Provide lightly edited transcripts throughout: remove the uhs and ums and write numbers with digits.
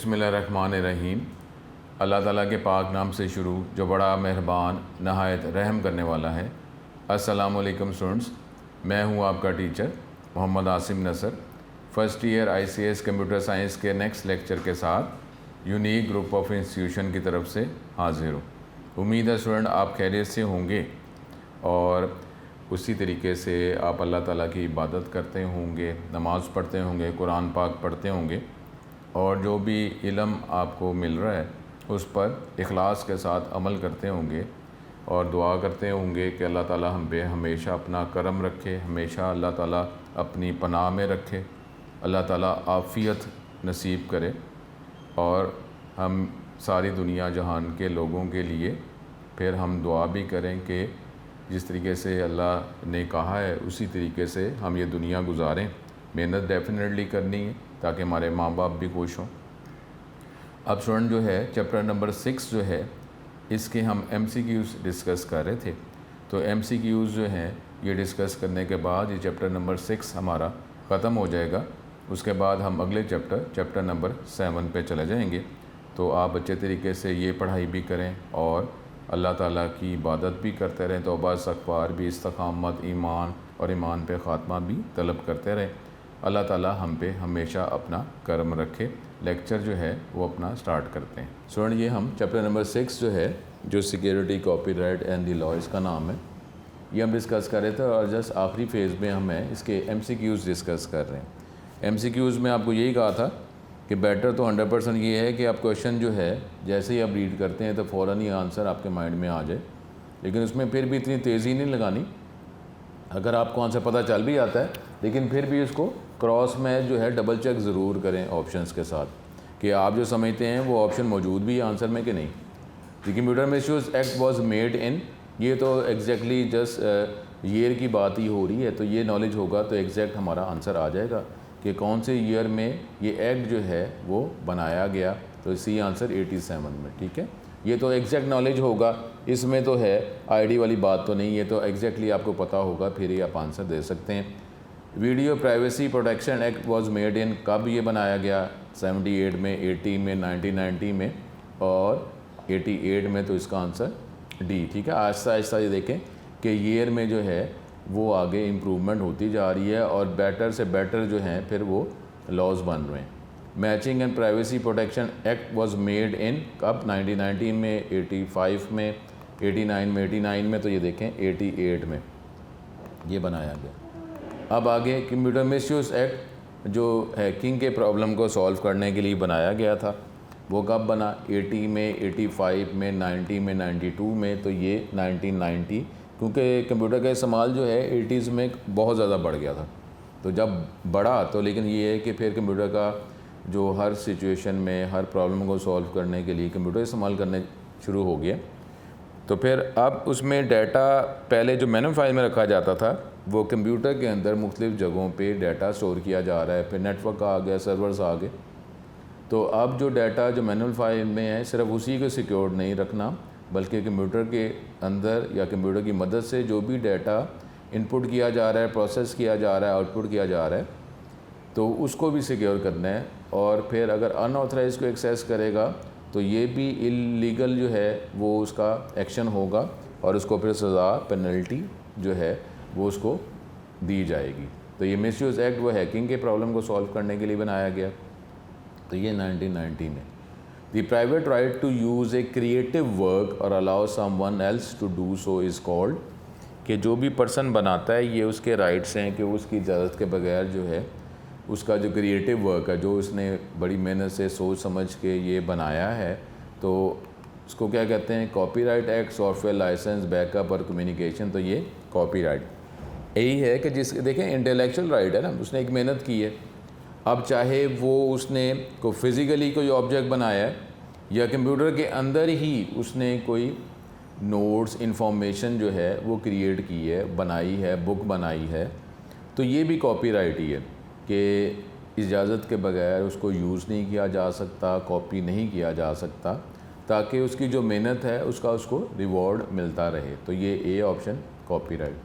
बिस्मिल्लाहिर्रहमानिर्रहीम। अल्लाह ताला के पाक नाम से शुरू जो बड़ा मेहरबान नहायत रहम करने वाला है। अस्सलामु अलैकुम स्टूडेंट्स, मैं हूँ आपका teacher Mohammad Asim Nasar, first year ICS computer science के नेक्स्ट लेक्चर के साथ यूनिक ग्रुप ऑफ इंस्टीट्यूशन की तरफ से हाज़िर हूँ। उम्मीद है स्टूडेंट आप खैरियत से होंगे और उसी तरीके से आप अल्लाह ताला की इबादत करते होंगे, नमाज़ पढ़ते होंगे, कुरान पाक पढ़ते होंगे और जो भी इल्म आपको मिल रहा है उस पर इखलास के साथ अमल करते होंगे और दुआ करते होंगे कि अल्लाह ताला हम पे हमेशा अपना करम रखे, हमेशा अल्लाह ताला अपनी पनाह में रखे, अल्लाह ताला आफ़ियत नसीब करे और हम सारी दुनिया जहान के लोगों के लिए फिर हम दुआ भी करें कि जिस तरीके से अल्लाह ने कहा है उसी तरीके से हम ये दुनिया गुजारें। मेहनत डेफिनेटली करनी है ताकि हमारे माँ बाप भी खुश हों। अब स्टूडेंट जो है चैप्टर नंबर 6 जो है इसके हम MCQs डिस्कस कर रहे थे। तो MCQs जो हैं ये डिस्कस करने के बाद ये चैप्टर नंबर 6 हमारा ख़त्म हो जाएगा। उसके बाद हम अगले चैप्टर नंबर 7 पे चले जाएंगे। तो आप अच्छे तरीके से ये पढ़ाई भी करें और अल्लाह ताला की इबादत भी करते रहें, तौबा इस्तग़फ़ार भी, इस्तिक़ामत, ईमान और ईमान पे ख़ात्मा भी तलब करते रहें। अल्लाह ताला हम पे हमेशा अपना करम रखे। लेक्चर जो है वो अपना स्टार्ट करते हैं। स्टूडेंट ये हम चैप्टर नंबर 6 जो है जो security, copyright and the law इसका नाम है, ये हम डिस्कस कर रहे थे और जस्ट आखिरी फ़ेज़ में हम इसके MCQs डिस्कस कर रहे हैं। MCQs में आपको यही कहा था कि बेटर तो 100% ये है कि आप क्वेश्चन जो है जैसे ही आप रीड करते हैं तो फ़ौरन ही आंसर आपके माइंड में आ जाए, लेकिन उसमें फिर भी इतनी तेज़ी नहीं लगानी। अगर आपको आंसर पता चल भी आता है लेकिन फिर भी उसको क्रॉस में जो है डबल चेक ज़रूर करें ऑप्शंस के साथ कि आप जो समझते हैं वो ऑप्शन मौजूद भी है आंसर में कि नहीं। The computer misuse act was made in, ये तो एग्जैक्टली जस्ट ईयर की बात ही हो रही है, तो ये नॉलेज होगा तो एग्जैक्ट हमारा आंसर आ जाएगा कि कौन से ईयर में ये एक्ट जो है वो बनाया गया। तो सी आंसर 87 में, ठीक है। ये तो एग्जैक्ट नॉलेज होगा, इसमें तो है आईडी वाली बात तो नहीं, ये तो एग्जैक्टली आपको पता होगा फिर ही आप आंसर दे सकते हैं। Video privacy protection act was made in, कब ये बनाया गया? 78 में, 80 में, 1990 में और 88 में, तो इसका आंसर डी, ठीक है। आहिस्ता आहिस्ता ये देखें कि ईयर में जो है वो आगे इम्प्रूवमेंट होती जा रही है और बेटर से बेटर जो हैं फिर वो लॉज बन रहे हैं। Matching and privacy protection act was made in कब? 1990 में, 85 में, 89 में, तो ये देखें 88 में ये बनाया गया। अब आगे कंप्यूटर मिसयूज़ एक्ट जो हैकिंग के प्रॉब्लम को सॉल्व करने के लिए बनाया गया था, वो कब बना? 80 में, 85 में, 90 में, 92 में, तो ये 1990, क्योंकि कंप्यूटर का इस्तेमाल जो है 80s में बहुत ज़्यादा बढ़ गया था। तो जब बढ़ा तो लेकिन ये है कि फिर कंप्यूटर का जो हर सिचुएशन में हर प्रॉब्लम को सॉल्व करने के लिए कंप्यूटर इस्तेमाल करने शुरू हो गया। तो फिर अब उसमें डाटा पहले जो मैनुअल फाइल में रखा जाता था वो कंप्यूटर के अंदर मुख्तलिफ़ जगहों पे डाटा स्टोर किया जा रहा है, फिर नेटवर्क आ गया, सर्वर्स आ गए। तो अब जो डाटा जो मैनुअल फाइल में है सिर्फ उसी को सिक्योर नहीं रखना, बल्कि कंप्यूटर के अंदर या कंप्यूटर की मदद से जो भी डाटा इनपुट किया जा रहा है, प्रोसेस किया जा रहा है, आउटपुट किया जा रहा है, तो उसको भी सिक्योर करना है। और फिर अगर अनऑथराइज को एक्सेस करेगा तो ये भी इलीगल जो है वो उसका एक्शन होगा और उसको फिर सज़ा, पेनल्टी जो है वो उसको दी जाएगी। तो ये मिसयूज़ एक्ट वो हैकिंग के प्रॉब्लम को सॉल्व करने के लिए बनाया गया। तो ये 1990 में। The private right to use a creative work और allow someone else to do so is called, कि जो भी पर्सन बनाता है ये उसके राइट्स हैं कि उसकी इजाज़त के बगैर जो है उसका जो क्रिएटिव वर्क है, जो उसने बड़ी मेहनत से सोच समझ के ये बनाया है, तो उसको क्या कहते हैं? Copyright act, software licence, backup और कम्युनिकेशन। तो ये कॉपीराइट यही है कि जिस देखें इंटेलेक्चुअल राइट है ना, उसने एक मेहनत की है। अब चाहे वो उसने को फिज़िकली कोई ऑब्जेक्ट बनाया है या कंप्यूटर के अंदर ही उसने कोई नोट्स, इंफॉर्मेशन जो है वो क्रिएट की है, बनाई है, बुक बनाई है, तो ये भी कॉपीराइट ही है कि इजाज़त के बगैर उसको यूज़ नहीं किया जा सकता, कॉपी नहीं किया जा सकता, ताकि उसकी जो मेहनत है उसका उसको रिवॉर्ड मिलता रहे। तो ये A option copyright.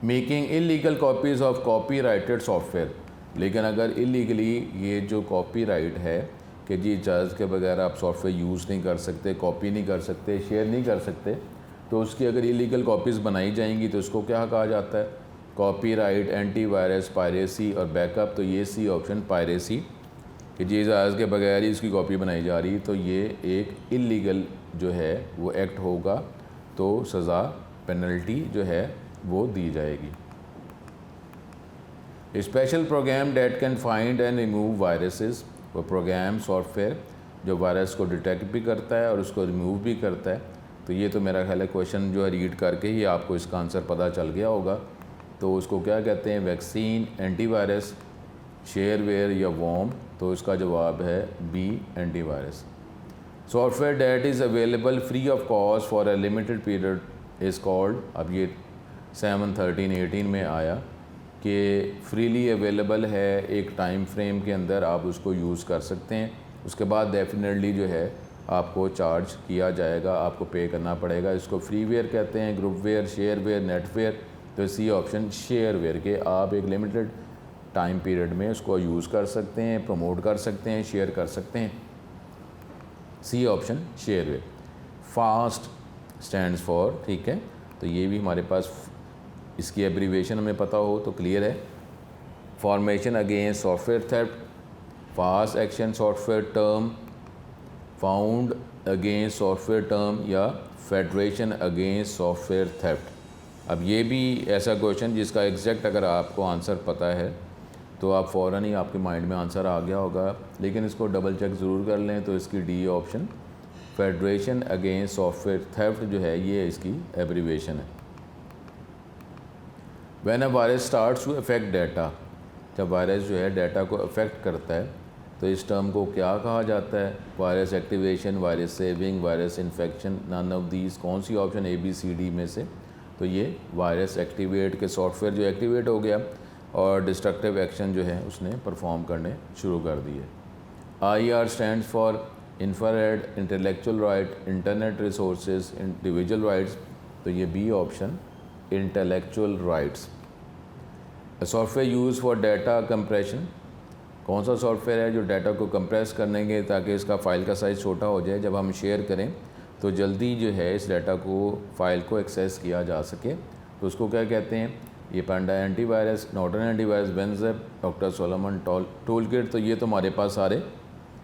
Making illegal copies of copyrighted software, लेकिन अगर इलीगली ये जो कॉपीराइट है कि जी इजाज़त के बगैर आप सॉफ्टवेयर यूज़ नहीं कर सकते, कॉपी नहीं कर सकते, शेयर नहीं कर सकते, तो उसकी अगर इलीगल कॉपीज़ बनाई जाएंगी तो उसको क्या कहा जाता है? कॉपीराइट, एंटीवायरस, पायरेसी और बैकअप। तो ये सी ऑप्शन पायरेसी, कि जी इजाज़त के बगैर ही उसकी कॉपी बनाई जा रही, तो ये एक इलीगल जो है वो एक्ट होगा, तो सज़ा पेनल्टी जो है वो दी जाएगी। Special program that can find and remove viruses, वो प्रोग्राम सॉफ्टवेयर जो वायरस को डिटेक्ट भी करता है और उसको रिमूव भी करता है। तो ये तो मेरा ख्याल है क्वेश्चन जो है रीड करके ही आपको इसका आंसर पता चल गया होगा। तो उसको क्या कहते हैं? वैक्सीन, एंटीवायरस, शेयरवेयर या वॉर्म। तो इसका जवाब है B, antivirus. Software that is available free of cost for a limited period is called, अब ये 7/13/18 में आया कि फ्रीली अवेलेबल है, एक टाइम फ्रेम के अंदर आप उसको यूज़ कर सकते हैं, उसके बाद डेफिनेटली जो है आपको चार्ज किया जाएगा, आपको पे करना पड़ेगा। इसको फ्रीवेयर कहते हैं, ग्रुपवेयर, शेयरवेयर, नेटवेयर। तो सी ऑप्शन शेयरवेयर के आप एक लिमिटेड टाइम पीरियड में उसको यूज़ कर सकते हैं, प्रमोट कर सकते हैं, शेयर कर सकते हैं। C option shareware. FAST stands for, ठीक है, तो ये भी हमारे पास इसकी एब्रीवेशन हमें पता हो तो क्लियर है। Formation against software theft, fast action software term, found against software term या फेडरेशन अगेंस्ट सॉफ्टवेयर थेफ्ट। अब ये भी ऐसा क्वेश्चन जिसका एग्जैक्ट अगर आपको आंसर पता है तो आप फ़ौरन ही आपके माइंड में आंसर आ गया होगा, लेकिन इसको डबल चेक ज़रूर कर लें। तो इसकी D option federation against software theft जो है ये इसकी एब्रीवेशन है। When a virus starts to affect data, जब वायरस जो है डाटा को अफेक्ट करता है तो इस टर्म को क्या कहा जाता है? Virus activation, virus saving, virus infection, none of these. कौन सी option A, B, C, D में से? तो ये वायरस एक्टिवेट के सॉफ्टवेयर जो एक्टिवेट हो गया और डिस्ट्रक्टिव एक्शन जो है उसने परफॉर्म करने शुरू कर दिए। IR stands for infrared, intellectual right, internet resources, individual rights. तो ये B option intellectual rights. Software use for data compression, कौन सा सॉफ्टवेयर है जो डाटा को कंप्रेस करने के ताकि इसका फ़ाइल का साइज़ छोटा हो जाए, जब हम शेयर करें तो जल्दी जो है इस डाटा को फ़ाइल को एक्सेस किया जा सके, तो उसको क्या कहते हैं? ये Panda antivirus, Norton antivirus, WinZip, Doctor Solomon toolkit. तो ये तो हमारे पास सारे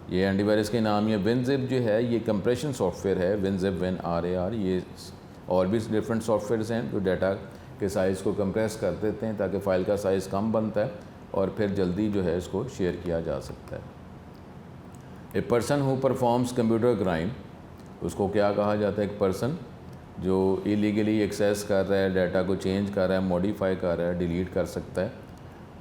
ये एंटीवायरस के नाम। ये विनज़िप जो है ये कंप्रेशन सॉफ्टवेयर है, विनज़िप, WinRAR। ये और भी डिफरेंट सॉफ्टवेयर्स हैं जो डाटा के साइज़ को कंप्रेस कर देते हैं ताकि फ़ाइल का साइज़ कम बनता है और फिर जल्दी जो है इसको शेयर किया जा सकता है। ए person who performs computer crime, उसको क्या कहा जाता है? एक पर्सन जो इलीगली एक्सेस कर रहा है, डाटा को चेंज कर रहा है, मॉडिफाई कर रहा है, डिलीट कर सकता है,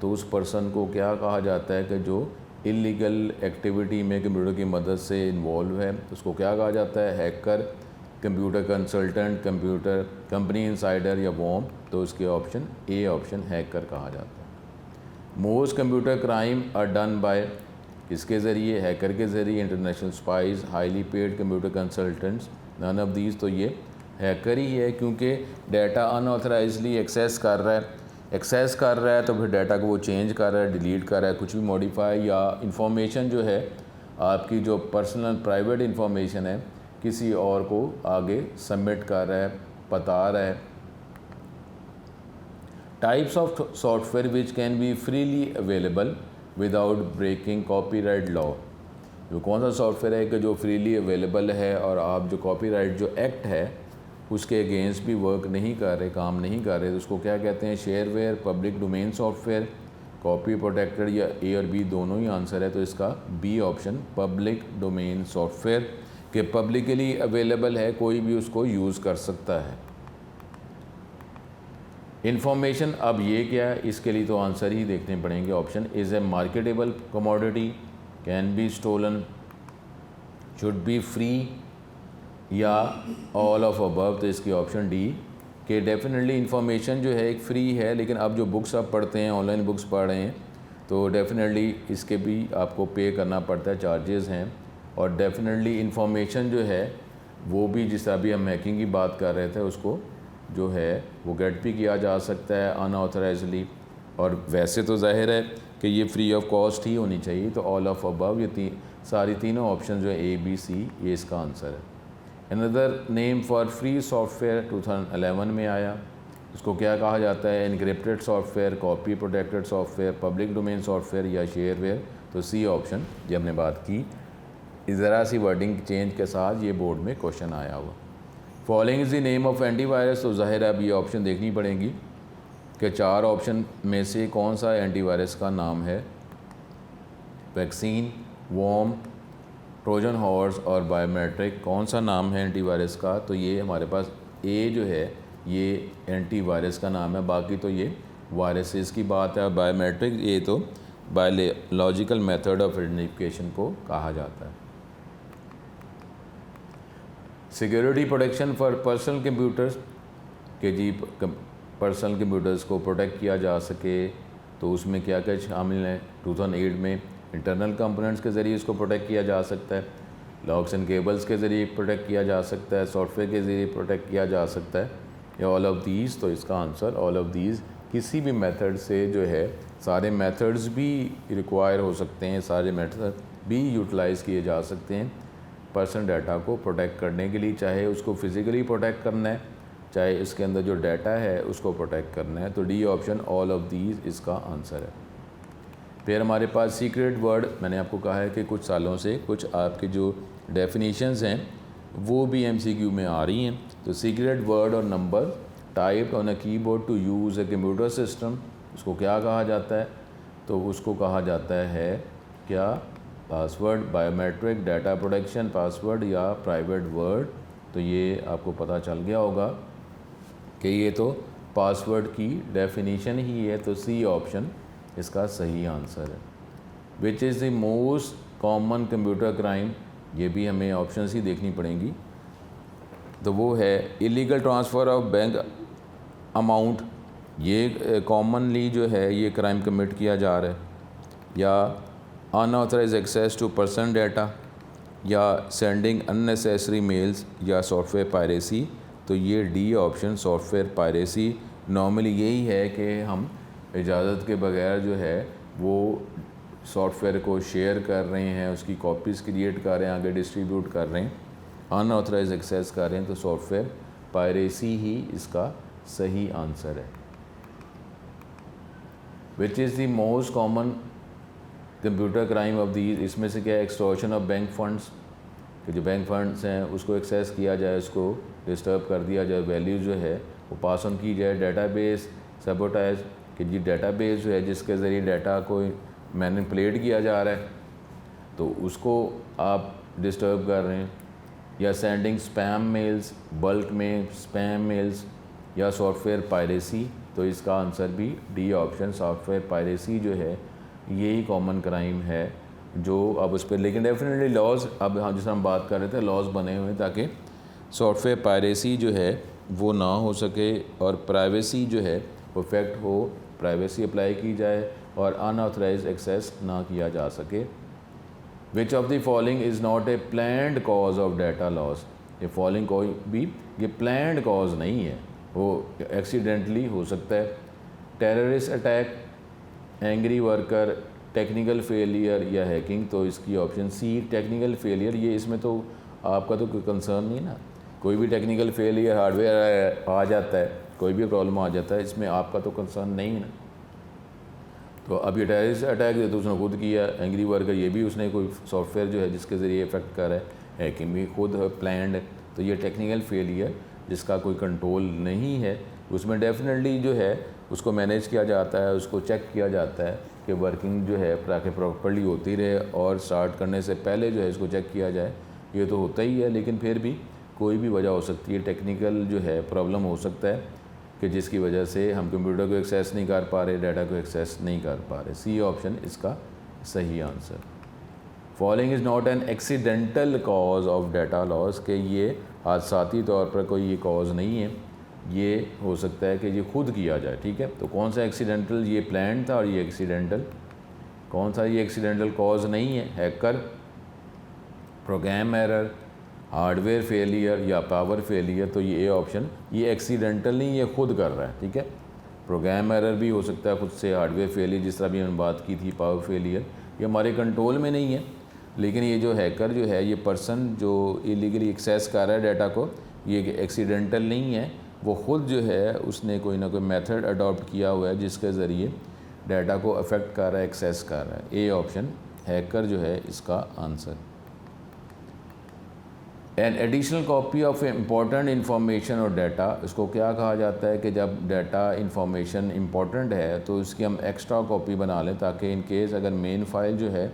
तो उस पर्सन को क्या कहा जाता है? कि जो इलीगल एक्टिविटी में कंप्यूटर की मदद से इन्वॉल्व है, उसको क्या कहा जाता है? Hacker, computer consultant, computer company insider या वॉर्म। तो उसके ऑप्शन ए ऑप्शन हैकर कहा जाता है। Most computer crime are done by, किसके ज़रिए? हैकर के ज़रिए, international spies, highly paid computer consultants, none of these. तो ये हैकर ही है, क्योंकि डाटा अनऑथराइजली एक्सेस कर रहा है तो फिर डाटा को वो चेंज कर रहा है, डिलीट कर रहा है, कुछ भी मॉडिफाई, या इंफॉर्मेशन जो है आपकी जो पर्सनल प्राइवेट इंफॉर्मेशन है किसी और को आगे सबमिट कर रहा है, बता रहा है। Types of software which can be freely available without breaking copyright law, जो कौन सा सॉफ्टवेयर है कि जो फ्रीली अवेलेबल है और आप जो कॉपीराइट जो एक्ट है उसके अगेंस्ट भी वर्क नहीं कर रहे, काम नहीं कर रहे, तो उसको क्या कहते हैं? Shareware, public domain software, copy protected, या ए और बी दोनों ही आंसर है। तो इसका B option public domain software के पब्लिकली अवेलेबल है, कोई भी उसको यूज़ कर सकता है। इन्फॉर्मेशन, अब ये क्या है? इसके लिए तो आंसर ही देखने पड़ेंगे। Option is a marketable commodity, can be stolen, should be free, या ऑल ऑफ अबव। तो इसकी ऑप्शन डी कि डेफिनेटली इन्फॉर्मेशन जो है एक फ्री है, लेकिन अब जो बुक्स आप पढ़ते हैं, ऑनलाइन बुक्स पढ़ रहे हैं, तो डेफिनेटली इसके भी आपको पे करना पड़ता है, चार्जेस हैं। और डेफिनेटली इन्फॉर्मेशन जो है वो भी, जिस तरह अभी हम हैकिंग की बात कर रहे थे, उसको जो है वो गेट भी किया जा सकता है अनऑथराइजली। और वैसे तो जाहिर है कि ये फ्री ऑफ कॉस्ट ही होनी चाहिए। तो ऑल ऑफ अबव, ये सारी तीनों ऑप्शन जो है ए बी सी ये इसका आंसर है। Another name for free software 2011 में आया, इसको क्या कहा जाता है? Encrypted software, copy protected software, public domain software या शेयरवेयर। तो सी ऑप्शन ये हमने बात की, ज़रा सी वर्डिंग चेंज के साथ ये बोर्ड में क्वेश्चन आया हुआ। Following is the name of antivirus, तो ज़ाहिर है अब ये ऑप्शन देखनी पड़ेगी कि 4 ऑप्शन में से कौन सा एंटीवायरस का नाम है। वैक्सीन, वॉर्म, ट्रोजन हॉर्स और बायोमेट्रिक, कौन सा नाम है एंटीवायरस का? तो ये हमारे पास ए जो है ये एंटीवायरस का नाम है, बाकी तो ये वायरसेस की बात है। और बायोमेट्रिक ये तो बायोलॉजिकल मेथड ऑफ आइडेंटिफिकेशन को कहा जाता है। Security protection for personal computers, के जी पर्सनल कंप्यूटर्स को प्रोटेक्ट किया जा सके तो उसमें क्या क्या शामिल है? 2008 में इंटरनल कंपोनेंट्स के ज़रिए इसको प्रोटेक्ट किया जा सकता है, लॉक्स एंड केबल्स के ज़रिए प्रोटेक्ट किया जा सकता है, सॉफ्टवेयर के ज़रिए प्रोटेक्ट किया जा सकता है, या ऑल ऑफ दीज। तो इसका आंसर ऑल ऑफ दीज, किसी भी मेथड से जो है, सारे मेथड्स भी रिक्वायर हो सकते हैं, सारे मेथड भी यूटिलाइज़ किए जा सकते हैं पर्सनल डाटा को प्रोटेक्ट करने के लिए, चाहे उसको फिज़िकली प्रोटेक्ट करना है, चाहे इसके अंदर जो डाटा है उसको प्रोटेक्ट करना है। तो D option all of these इसका आंसर है। फिर हमारे पास सीक्रेट वर्ड, मैंने आपको कहा है कि कुछ सालों से कुछ आपके जो डेफिनेशंस हैं वो भी एमसीक्यू में आ रही हैं। तो सीक्रेट वर्ड और number typed on a keyboard to use a computer system, उसको क्या कहा जाता है? तो उसको कहा जाता है क्या? Password, biometric, data protection password या प्राइवेट वर्ड। तो ये आपको पता चल गया होगा कि ये तो पासवर्ड की डेफिनेशन ही है, तो सी ऑप्शन इसका सही आंसर है। Which is the most common computer crime, ये भी हमें ऑप्शंस ही देखनी पड़ेंगी। तो वो है illegal transfer of bank amount, ये कॉमनली जो है ये क्राइम कमिट किया जा रहा है, या unauthorize access to personal data, या सेंडिंग अननेसेसरी मेल्स, या सॉफ्टवेयर पायरेसी। तो ये D option software piracy, normally यही है कि हम इजाज़त के बगैर जो है वो सॉफ्टवेयर को शेयर कर रहे हैं, उसकी कॉपीज़ क्रिएट कर रहे हैं, आगे डिस्ट्रीब्यूट कर रहे हैं, अनऑथराइज एक्सेस कर रहे हैं। तो सॉफ्टवेयर पायरेसी ही इसका सही आंसर है। Which is the most common computer crime of these, इसमें से क्या है? एक्सटॉर्शन ऑफ बैंक फंड्स, कि जो बैंक फंड्स हैं उसको एक्सेस किया जाए, उसको डिस्टर्ब कर दिया जाए, वैल्यू जो है वो पास ऑन की जाए। डेटाबेस सबोटाइज, कि जी डेटाबेस जो है जिसके ज़रिए डाटा को मैनिपुलेट किया जा रहा है तो उसको आप डिस्टर्ब कर रहे हैं। या सेंडिंग स्पैम मेल्स, बल्क में स्पैम मेल्स, या सॉफ्टवेयर पायरेसी। तो इसका आंसर भी डी ऑप्शन सॉफ्टवेयर पायरेसी जो है यही कॉमन क्राइम है जो अब उस पर, लेकिन डेफिनेटली लॉज, अब हम जिस हम बात कर रहे थे लॉज बने हुए ताकि सॉफ्टवेयर पायरेसी जो है वो ना हो सके और प्राइवेसी जो है वो इफेक्ट हो, प्राइवेसी अप्लाई की जाए और अनऑथराइज एक्सेस ना किया जा सके। विच of the following is not a planned cause of data loss, ये फॉलोइंग कोई भी ये प्लान्ड कॉज नहीं है, वो एक्सीडेंटली हो सकता है। Terrorist attack, angry worker, technical failure या हैकिंग। तो इसकी ऑप्शन सी टेक्निकल फेलियर, ये इसमें तो आपका तो कोई कंसर्न नहीं ना, कोई भी टेक्निकल फेलियर हार्डवेयर आ जाता है, कोई भी प्रॉब्लम आ जाता है, इसमें आपका तो कंसर्न नहीं है ना। तो अब ये टेररिस्ट अटैक तो उसने खुद किया, एंग्री वर्कर ये भी उसने कोई सॉफ्टवेयर जो है जिसके ज़रिए इफेक्ट कर रहा है, हैकिंग भी खुद प्लान्ड है। तो ये टेक्निकल फेलियर जिसका कोई कंट्रोल नहीं है, उसमें डेफिनेटली जो है उसको मैनेज किया जाता है, उसको चेक किया जाता है कि वर्किंग जो है प्रॉपर्ली होती रहे और स्टार्ट करने से पहले जो है इसको चेक किया जाए। ये तो होता ही है, लेकिन फिर भी कोई भी वजह हो सकती है, टेक्निकल जो है प्रॉब्लम हो सकता है कि जिसकी वजह से हम कंप्यूटर को एक्सेस नहीं कर पा रहे, डाटा को एक्सेस नहीं कर पा रहे। सी ऑप्शन इसका सही answer. Following is not an accidental cause of data loss, के ये हादसाती तौर पर कोई ये कॉज नहीं है, ये हो सकता है कि ये खुद किया जाए। ठीक है, तो कौन सा एक्सीडेंटल, ये प्लान था और ये एक्सीडेंटल, कौन सा ये एक्सीडेंटल कॉज नहीं है? Hacker, program error, hardware failure या पावर फेलियर। तो ये ऑप्शन, ये एक्सीडेंटल नहीं, ये खुद कर रहा है। ठीक है, प्रोग्राम एरर भी हो सकता है खुद से, हार्डवेयर फेलियर जिस तरह भी हमने बात की थी, पावर फेलियर, ये हमारे कंट्रोल में नहीं है, लेकिन ये जो हैकर जो है, ये पर्सन जो इलीगली एक्सेस कर रहा है डाटा को, ये एक्सीडेंटल नहीं है, वो ख़ुद जो है उसने कोई ना कोई मेथड अडॉप्ट किया हुआ है जिसके ज़रिए डाटा को अफेक्ट कर रहा है, एक्सेस कर रहा है। ए ऑप्शन हैकर जो है इसका answer. An additional copy of important information और डाटा, इसको क्या कहा जाता है कि जब डाटा इंफॉर्मेशन इम्पॉर्टेंट है तो उसकी हम एक्स्ट्रा कॉपी बना लें, ताकि इन केस अगर मेन फाइल जो है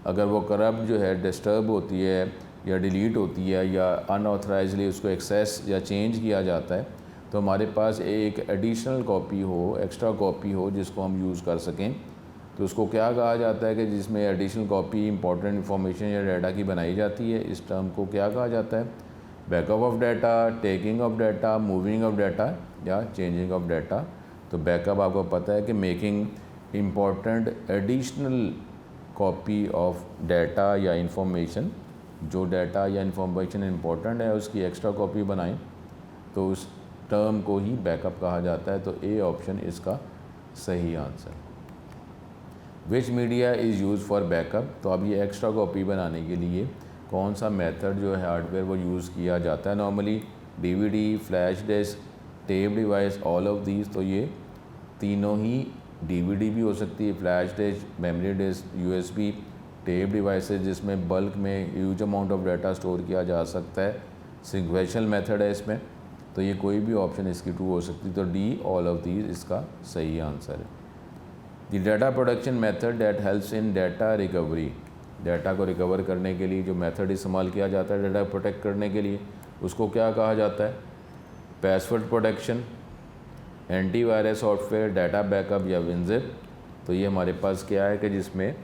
अगर वो करप्ट जो है, डिस्टर्ब होती है या डिलीट होती है या अनऑथराइजली उसको एक्सेस या चेंज किया जाता है, तो हमारे पास एक एडिशनल कॉपी हो, एक्स्ट्रा कॉपी हो जिसको हम यूज़ कर सकें। तो उसको क्या कहा जाता है कि जिसमें एडिशनल कॉपी इंपॉर्टेंट इंफॉर्मेशन या डाटा की बनाई जाती है, इस टर्म को क्या कहा जाता है? Backup of data, taking of data, moving of data या चेंजिंग ऑफ डाटा। तो बैकअप आपको पता है कि making important additional copy of data या इंफॉर्मेशन, जो डाटा या इंफॉर्मेशन इम्पॉर्टेंट है उसकी एक्स्ट्रा कॉपी बनाएं, तो उस टर्म को ही बैकअप कहा जाता है। तो ए ऑप्शन इसका सही answer. Which media is use for backup, तो अब ये एक्स्ट्रा कॉपी बनाने के लिए कौन सा मेथड जो है हार्डवेयर वो यूज़ किया जाता है? Normally DVD, flash disk, tape device, all of these. तो ये तीनों ही, डीवीडी भी हो सकती है, flash disk, memory disk, USB, tape devices जिसमें बल्क में huge amount of data store किया जा सकता है, सिक्वेंशियल मेथड है इसमें। तो ये कोई भी ऑप्शन इसकी ट्रू हो सकती है। तो डी ऑल ऑफ दीज इसका सही आंसर है। The data production method that helps in data recovery, data को रिकवर करने के लिए जो मेथड इस्तेमाल किया जाता है डाटा प्रोटेक्ट करने के लिए, उसको क्या कहा जाता है? Password protection, antivirus software, data backup या विनजिप। तो ये हमारे पास क्या है कि जिसमें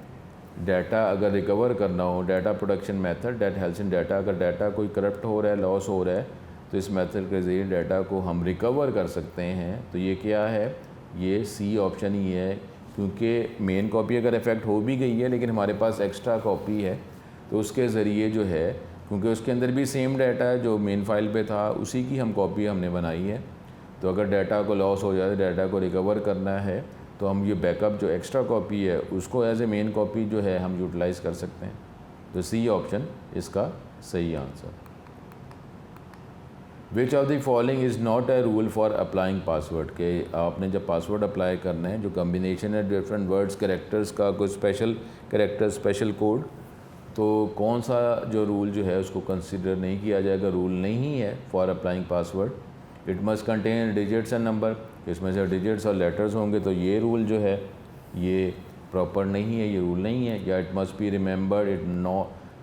डाटा अगर रिकवर करना हो, data production method that helps in data, अगर डाटा कोई करप्ट हो रहा है, लॉस हो रहा है, तो इस मेथड के ज़रिए डाटा को हम रिकवर कर सकते हैं। तो ये क्या है? ये सी ऑप्शन ही है, क्योंकि मेन कॉपी अगर इफेक्ट हो भी गई है लेकिन हमारे पास एक्स्ट्रा कॉपी है, तो उसके ज़रिए जो है, क्योंकि उसके अंदर भी सेम डाटा है जो मेन फाइल पे था, उसी की हम कॉपी हमने बनाई है। तो अगर डाटा को लॉस हो जाए, डाटा को रिकवर करना है, तो हम ये बैकअप जो एक्स्ट्रा कॉपी है उसको एज ए मेन कॉपी जो है हम यूटिलाइज़ कर सकते हैं। तो सी ऑप्शन इसका सही answer. Which of the following is not a rule for applying password, के आपने जब पासवर्ड अप्लाई करना है, जो कम्बिनेशन है डिफरेंट वर्ड्स कैरेक्टर्स का, कुछ स्पेशल कैरेक्टर, स्पेशल कोड, तो कौन सा जो रूल जो है उसको कंसिडर नहीं किया जाएगा? रूल नहीं है for applying password. It must contain digits and number, इसमें से डिजिट्स और लेटर्स होंगे, तो ये रूल जो है ये प्रॉपर नहीं है, ये रूल नहीं है। या it must be remembered, it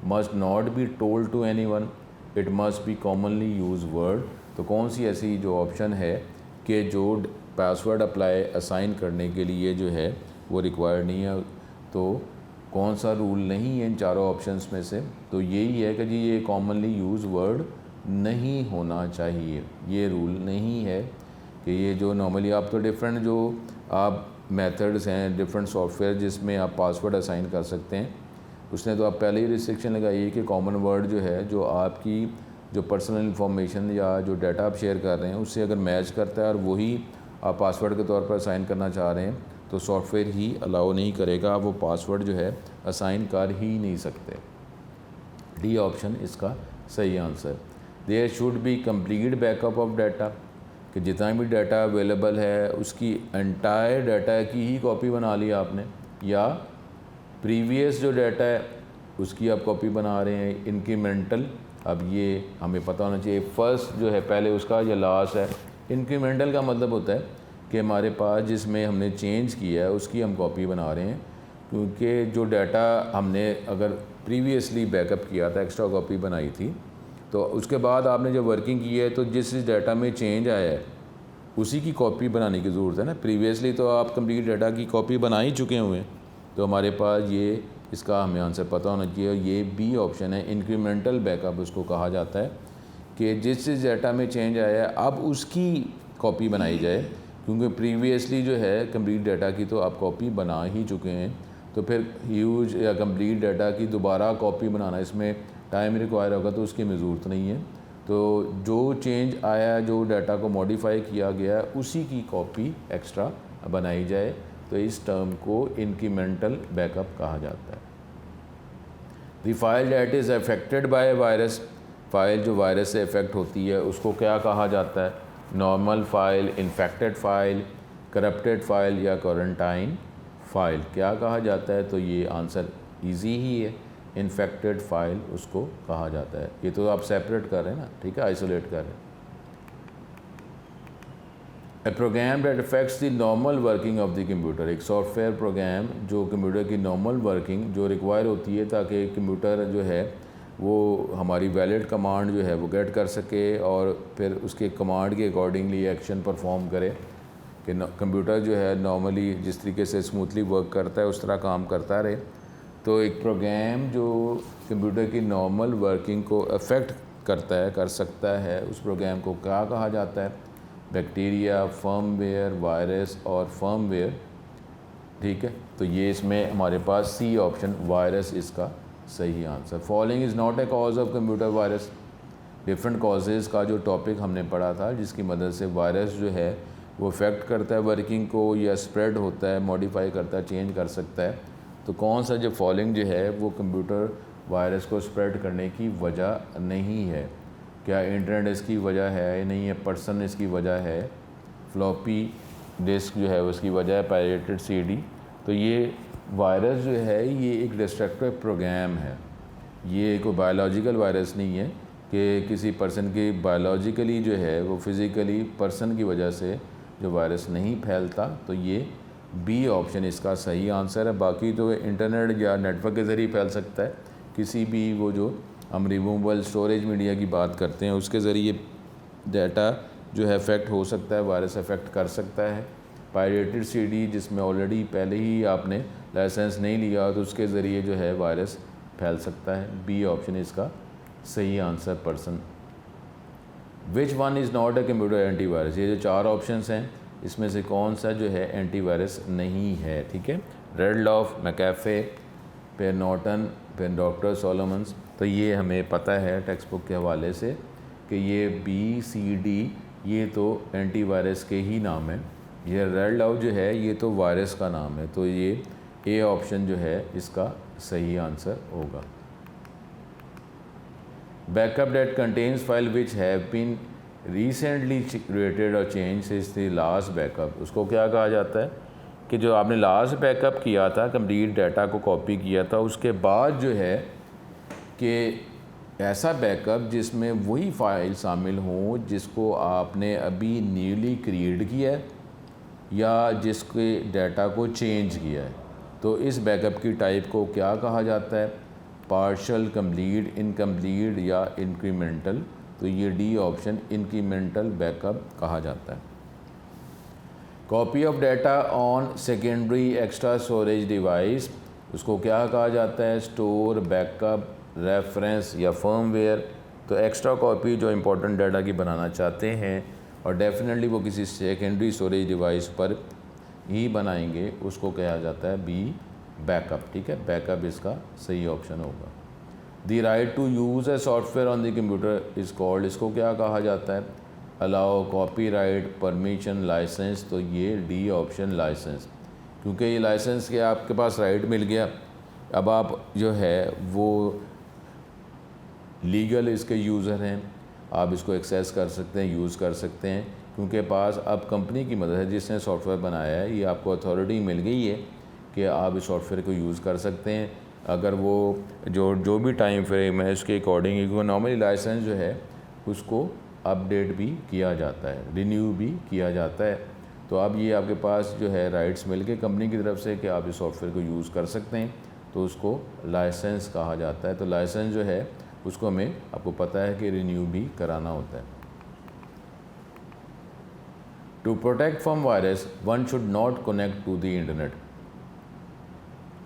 must not be told to anyone, it must be commonly use word. तो कौन सी ऐसी जो ऑप्शन है कि जो पासवर्ड अप्लाई असाइन करने के लिए जो है वो रिक्वायर्ड नहीं है? तो कौन सा रूल नहीं है इन चारों ऑप्शंस में से? तो यही है कि जी ये कॉमनली यूज वर्ड नहीं होना चाहिए, ये रूल नहीं है कि ये जो नॉर्मली आप तो डिफरेंट जो आप मेथड्स हैं, डिफरेंट सॉफ्टवेयर जिसमें आप पासवर्ड असाइन कर सकते हैं, उसने तो आप पहले ही रिस्ट्रिक्शन लगाई है कि कॉमन वर्ड जो है, जो आपकी जो पर्सनल इन्फॉर्मेशन या जो डाटा आप शेयर कर रहे हैं उससे अगर मैच करता है और वही आप पासवर्ड के तौर पर असाइन करना चाह रहे हैं, तो सॉफ्टवेयर ही अलाउ नहीं करेगा, आप वो पासवर्ड जो है असाइन कर ही नहीं सकते। डी ऑप्शन इसका सही answer. There should be complete backup of data, कि जितना भी डाटा अवेलेबल है उसकी एंटायर डाटा की ही कॉपी बना ली आपने, या प्रीवियस जो डाटा है उसकी आप कॉपी बना रहे हैं इंक्रीमेंटल। अब ये हमें पता होना चाहिए फर्स्ट जो है पहले उसका या लास्ट है। इंक्रीमेंटल का मतलब होता है कि हमारे पास जिसमें हमने चेंज किया है उसकी हम कॉपी बना रहे हैं, क्योंकि जो डाटा हमने अगर प्रीवियसली बैकअप किया था, एक्स्ट्रा कॉपी बनाई थी, तो उसके बाद आपने जब वर्किंग की है तो जिस डाटा में चेंज आया है उसी की कॉपी बनाने की ज़रूरत है ना। प्रीवियसली तो आप कंप्लीट डाटा की कॉपी बना ही चुके हुए हैं, तो हमारे पास ये इसका हमें आंसर पता होना चाहिए। ये बी ऑप्शन है, इंक्रीमेंटल बैकअप उसको कहा जाता है कि जिस डाटा में चेंज आया है अब उसकी कॉपी बनाई जाए, क्योंकि प्रीवियसली जो है कंप्लीट डाटा की तो आप कॉपी बना ही चुके हैं, तो फिर ह्यूज या कंप्लीट डाटा की दोबारा कॉपी बनाना इसमें टाइम रिक्वायर होगा, तो उसकी हमें ज़रूरत नहीं है। तो जो चेंज आया, जो डाटा को मॉडिफाई किया गया है, उसी की कॉपी एक्स्ट्रा बनाई जाए, तो इस टर्म को इंक्रीमेंटल बैकअप कहा जाता है। The file that is affected by virus, file जो वायरस से अफेक्ट होती है उसको क्या कहा जाता है? Normal file, infected file, corrupted file या क्वारंटाइन फ़ाइल क्या कहा जाता है? तो ये आंसर इजी ही है, इन्फेक्टेड फ़ाइल उसको कहा जाता है। ये तो आप सेपरेट कर रहे हैं ना, ठीक है, आइसोलेट कर रहे हैं। A program that affects the normal working of the computer, एक सॉफ्टवेयर प्रोग्राम जो कंप्यूटर की नॉर्मल वर्किंग जो रिक्वायर होती है ताकि कंप्यूटर जो है वो हमारी वैलिड कमांड जो है वो गेट कर सके और फिर उसके कमांड के अकॉर्डिंगली एक्शन परफॉर्म करे कि कंप्यूटर जो है नॉर्मली जिस तरीके से स्मूथली वर्क करता है उस तरह काम करता रहे। तो एक प्रोग्राम जो कंप्यूटर की नॉर्मल वर्किंग को अफेक्ट करता है, कर सकता है, उस प्रोग्राम को क्या कहा जाता है? बैक्टीरिया, फर्मवेयर, वायरस और फर्मवेयर, ठीक है। तो ये इसमें हमारे पास सी ऑप्शन वायरस इसका सही answer. Following is not a cause of computer virus, different causes का जो टॉपिक हमने पढ़ा था जिसकी मदद से वायरस जो है वो अफेक्ट करता है वर्किंग को या स्प्रेड होता है, मॉडिफाई करता है, चेंज कर सकता है। तो कौन सा जो फॉलोइंग जो है वो कंप्यूटर वायरस को स्प्रेड करने की वजह नहीं है? क्या इंटरनेट इसकी वजह है या नहीं है? पर्सन इसकी वजह है? फ्लॉपी डिस्क जो है उसकी वजह है? Pirated CD? तो ये वायरस जो है ये एक डिस्ट्रक्टिव प्रोग्राम है, ये कोई बायोलॉजिकल वायरस नहीं है कि किसी पर्सन की बायोलॉजिकली जो है वो फिज़िकली पर्सन की वजह से जो वायरस नहीं फैलता। तो ये बी ऑप्शन इसका सही आंसर है। बाकी तो इंटरनेट या नेटवर्क के ज़रिए फैल सकता है, किसी भी वो जो हम रिमूवेबल स्टोरेज मीडिया की बात करते हैं उसके ज़रिए डाटा जो है अफेक्ट हो सकता है, वायरस अफेक्ट कर सकता है। पायरेटेड सीडी जिसमें ऑलरेडी पहले ही आपने लाइसेंस नहीं लिया तो उसके ज़रिए जो है वायरस फैल सकता है। बी ऑप्शन इसका सही answer person. Which one is not a computer antivirus, ये जो चार ऑप्शंस हैं इसमें से कौन सा जो है एंटीवायरस नहीं है? ठीक है, रेडलॉफ, मैकैफे, फिर नॉर्टन, फिर डॉक्टर सोलोमन्स। तो ये हमें पता है टेक्स्ट बुक के हवाले से कि ये बी सी डी ये तो एंटीवायरस के ही नाम है। ये रेडलॉफ जो है ये तो वायरस का नाम है। तो ये ए ऑप्शन जो है इसका सही आंसर होगा। Backup that contains file which have been recently created और change is the last backup, उसको क्या कहा जाता है? कि जो आपने लास्ट बैकअप किया था, कंप्लीट डाटा को कॉपी किया था, उसके बाद जो है कि ऐसा बैकअप जिसमें वही फ़ाइल शामिल हों जिसको आपने अभी न्यूली क्रिएट किया है या जिसके डाटा को चेंज किया है। तो इस बैकअप की टाइप को क्या कहा जाता है? पार्शल, कंप्लीट, इनकम्प्लीट या इंक्रीमेंटल। तो ये डी ऑप्शन इंक्रीमेंटल बैकअप कहा जाता है। Copy of data on secondary extra storage device, उसको क्या कहा जाता है? स्टोर, बैकअप, रेफरेंस या फर्मवेयर। तो एक्स्ट्रा कॉपी जो इंपॉर्टेंट डाटा की बनाना चाहते हैं और डेफिनेटली वो किसी सेकेंडरी स्टोरेज डिवाइस पर ही बनाएंगे उसको कहा जाता है बी बैकअप। ठीक है, बैकअप इसका सही ऑप्शन होगा। The right to use a software on the computer is called, इसको क्या कहा जाता है? Allow, copyright, permission, licence. तो ये डी ऑप्शन लाइसेंस, क्योंकि ये लाइसेंस के आपके पास राइट मिल गया, अब आप जो है वो लीगल इसके यूज़र हैं, आप इसको एक्सेस कर सकते हैं, यूज़ कर सकते हैं, क्योंकि पास अब कंपनी की मदद है जिसने सॉफ्टवेयर बनाया है, ये आपको अथॉरिटी मिल गई है कि आप इस सॉफ्टवेयर को यूज़ कर सकते हैं। अगर वो जो भी टाइम फ्रेम है उसके अकॉर्डिंग, क्योंकि नॉर्मली लाइसेंस जो है उसको अपडेट भी किया जाता है, रिन्यू भी किया जाता है। तो अब ये आपके पास जो है राइट्स मिल के कंपनी की तरफ से कि आप इस सॉफ्टवेयर को यूज़ कर सकते हैं, तो उसको लाइसेंस कहा जाता है। तो लाइसेंस जो है उसको हमें आपको पता है कि रिन्यू भी कराना होता है। To protect from virus one should not connect to the internet,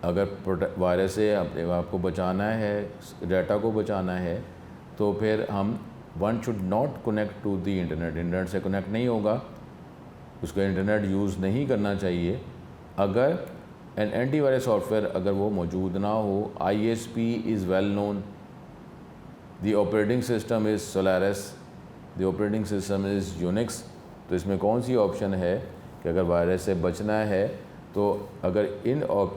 अगर वायरस से आपको बचाना है, डाटा को बचाना है, तो फिर हम one should not connect to the internet, internet से कनेक्ट नहीं होगा, उसको इंटरनेट यूज़ नहीं करना चाहिए। अगर एन एंटीवायरस सॉफ्टवेयर अगर वो मौजूद ना हो, ISP is well known, the operating system is Solaris, the operating system is Unix. तो इसमें कौन सी ऑप्शन है कि अगर वायरस से बचना है तो अगर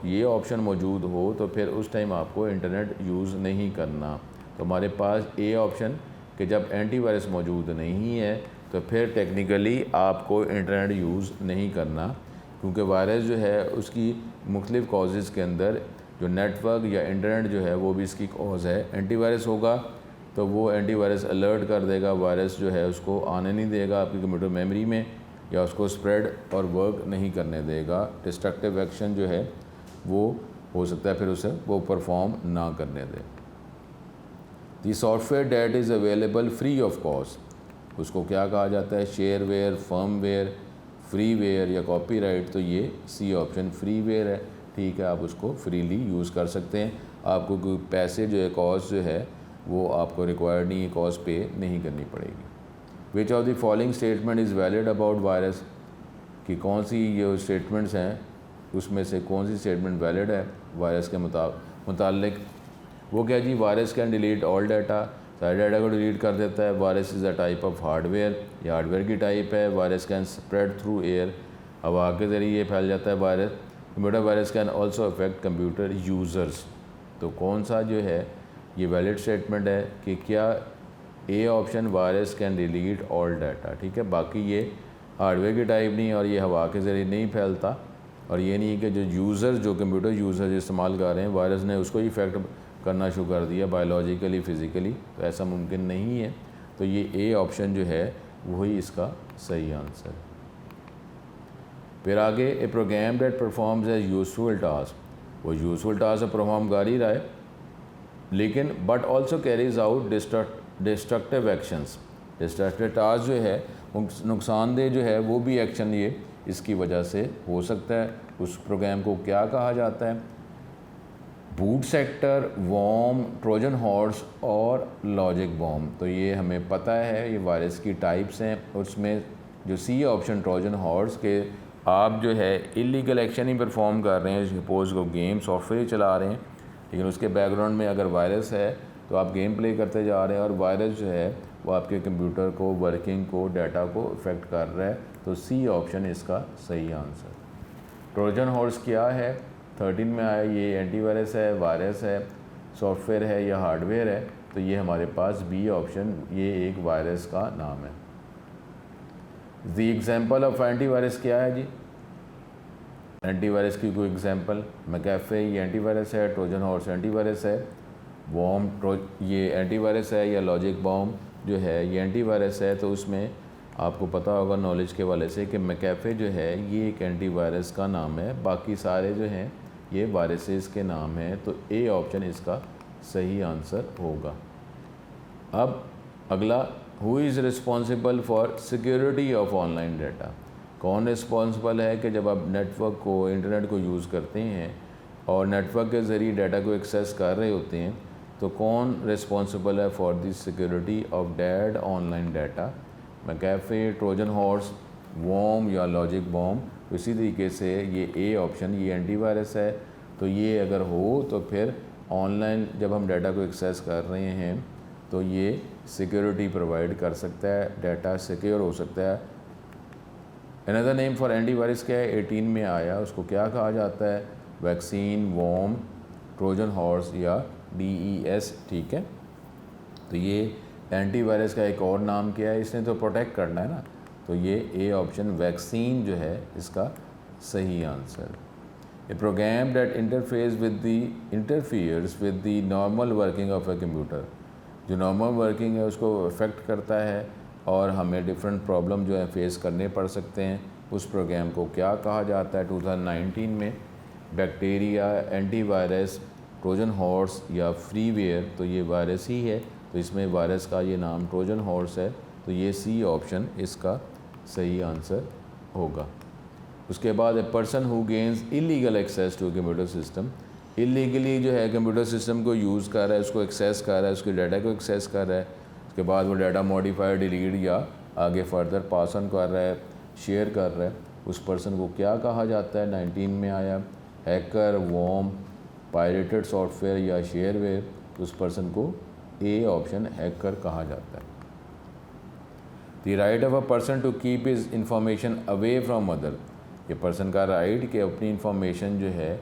ये ऑप्शन मौजूद हो तो फिर उस टाइम आपको इंटरनेट यूज़ नहीं करना। तो हमारे पास ए ऑप्शन कि जब एंटीवायरस मौजूद नहीं है तो फिर टेक्निकली आपको इंटरनेट यूज़ नहीं करना, क्योंकि वायरस जो है उसकी मुख्तलिफ़ कॉजेज़ के अंदर जो नेटवर्क या इंटरनेट जो है वो भी इसकी कॉज है। एंटीवायरस होगा तो वो एंटीवायरस अलर्ट कर देगा, वायरस जो है उसको आने नहीं देगा आपकी कंप्यूटर मेमोरी में या उसको स्प्रेड और वर्क नहीं करने देगा। डिस्ट्रक्टिव एक्शन जो है वो हो सकता है फिर उसे वो परफॉर्म ना करने दे। The software that is available free of cost, उसको क्या कहा जाता है? शेयरवेयर, फर्मवेयर, फ्रीवेयर या कॉपीराइट। तो ये सी ऑप्शन फ्रीवेयर है, ठीक है, आप उसको फ्रीली यूज़ कर सकते हैं। आपको कोई पैसे जो है कॉस्ट जो है वो आपको रिक्वायर्ड नहीं है, कॉस्ट पे नहीं करनी पड़ेगी। Which of the following statement is valid about virus, कि कौन सी ये स्टेटमेंट्स हैं उसमें से कौन सी स्टेटमेंट वैलिड है वायरस के मुतालिक। वो क्या जी? Virus can delete all data, सारे डाटा को डिलीट कर देता है। Virus is a type of hardware, या हार्डवेयर की टाइप है। Virus can spread through air, हवा के ज़रिए फैल जाता है virus. Computer virus can also affect computer users. तो कौन सा जो है ये वैलिड स्टेटमेंट है कि क्या A option virus can delete all data, ठीक है। बाकी ये हार्डवेयर की टाइप नहीं और ये हवा के ज़रिए नहीं फैलता, और ये नहीं कि जो यूज़र जो कंप्यूटर यूज़र इस्तेमाल कर रहे हैं वायरस ने उसको ही इफेक्ट करना शुरू कर दिया बायोलॉजिकली, फ़िज़िकली, तो ऐसा मुमकिन नहीं है। तो ये ए ऑप्शन जो है वही इसका सही आंसर है। फिर आगे, a program that performs as useful task, वो यूजफुल टास्क परफॉर्म कर ही रहा है लेकिन but also carries out destructive actions. Destructive task जो है नुकसानदेह जो है वो भी एक्शन ये इसकी वजह से हो सकता है। उस प्रोग्राम को क्या कहा जाता है? Boot sector, worm, Trojan horse और लॉजिक बॉम्ब। तो ये हमें पता है, ये वायरस की टाइप्स हैं। उसमें जो सी ऑप्शन ट्रोजन हॉर्स के आप जो है इलीगल एक्शन ही परफॉर्म कर रहे हैं, सपोज को गेम सॉफ्टवेयर चला रहे हैं लेकिन उसके बैकग्राउंड में अगर वायरस है तो आप गेम प्ले करते जा रहे हैं और वायरस जो है वो आपके कंप्यूटर को, वर्किंग को, डाटा को इफ़ेक्ट कर रहा है। तो सी ऑप्शन इसका सही आंसर। ट्रोजन हॉर्स क्या है? 13 में आया, ये एंटीवायरस है, वायरस है, सॉफ्टवेयर है या हार्डवेयर है? तो ये हमारे पास बी ऑप्शन, ये एक वायरस का नाम है। द एग्जाम्पल ऑफ एंटीवायरस क्या है जी? एंटीवायरस की कोई एग्जांपल? मैकेफे ये एंटीवायरस है, ट्रोजन हॉर्स एंटीवायरस है, वॉर्म ये एंटीवायरस है, या लॉजिक बॉम्ब जो है ये एंटीवायरस है। तो उसमें आपको पता होगा नॉलेज के वाले से कि मैकेफे जो है ये एक एंटीवायरस का नाम है, बाकी सारे जो हैं ये वायरसेस के नाम हैं। तो ए ऑप्शन इसका सही आंसर होगा। अब अगला, who is responsible for security of online data? कौन रिस्पॉन्सिबल है कि जब आप नेटवर्क को, इंटरनेट को यूज़ करते हैं और नेटवर्क के ज़रिए डाटा को एक्सेस कर रहे होते हैं, तो कौन रिस्पॉन्सिबल है for the security of that online data? McAfee, Trojan horse, worm या लॉजिक बॉम्ब। इसी तरीके से ये ए ऑप्शन, ये एंटीवायरस है। तो ये अगर हो तो फिर ऑनलाइन जब हम डाटा को एक्सेस कर रहे हैं तो ये सिक्योरिटी प्रोवाइड कर सकता है, डाटा सिक्योर हो सकता है। अनदर नेम फॉर एंटीवायरस क्या है? 18 में आया, उसको क्या कहा जाता है? वैक्सीन, वॉर्म, ट्रोजन हॉर्स या DES, ठीक है। तो ये एंटीवायरस का एक और नाम क्या है? इसने तो प्रोटेक्ट करना है ना, तो ये ए ऑप्शन वैक्सीन जो है इसका सही answer. A program that interferes with the normal working of a computer, जो नॉर्मल वर्किंग है उसको अफेक्ट करता है और हमें डिफरेंट प्रॉब्लम जो है फेस करने पड़ सकते हैं, उस प्रोग्राम को क्या कहा जाता है? 2019 में बैक्टीरिया, एंटीवायरस, ट्रोजन हॉर्स या फ्रीवेयर। तो ये वायरस ही है, तो इसमें वायरस का ये नाम ट्रोजन हॉर्स है। तो ये सी ऑप्शन इसका सही आंसर होगा। उसके बाद a person who gains illegal access to computer system, illegally जो है कंप्यूटर सिस्टम को यूज़ कर रहा है, उसको एक्सेस कर रहा है, उसके डाटा को एक्सेस कर रहा है, उसके बाद वो डाटा मॉडिफाई, डिलीट या आगे फर्दर पास ऑन कर रहा है, शेयर कर रहा है, उस पर्सन को क्या कहा जाता है? 19 में आया, हैकर, वॉर्म, पायरेटेड सॉफ्टवेयर या शेयरवेयर। उस पर्सन को ए ऑप्शन हैकर कहा जाता है। The right of a person to keep his information away from other, ये पर्सन का राइट कि अपनी इंफॉर्मेशन जो है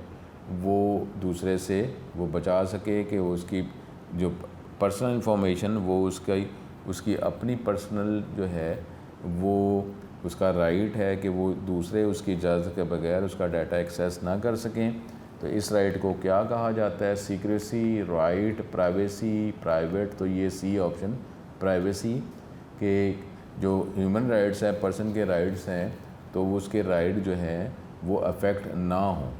वो दूसरे से वो बचा सके, कि वो उसकी जो पर्सनल इंफॉर्मेशन वो उसकी अपनी पर्सनल जो है वो उसका राइट है कि वो दूसरे उसकी इजाज़त के बगैर उसका डाटा एक्सेस ना कर सकें। तो इस राइट को क्या कहा जाता है? Secrecy, right, privacy, private. तो ये सी ऑप्शन प्राइवेसी के जो ह्यूमन राइट्स हैं, पर्सन के राइट्स हैं, तो वो उसके राइट जो हैं वो अफेक्ट ना हो।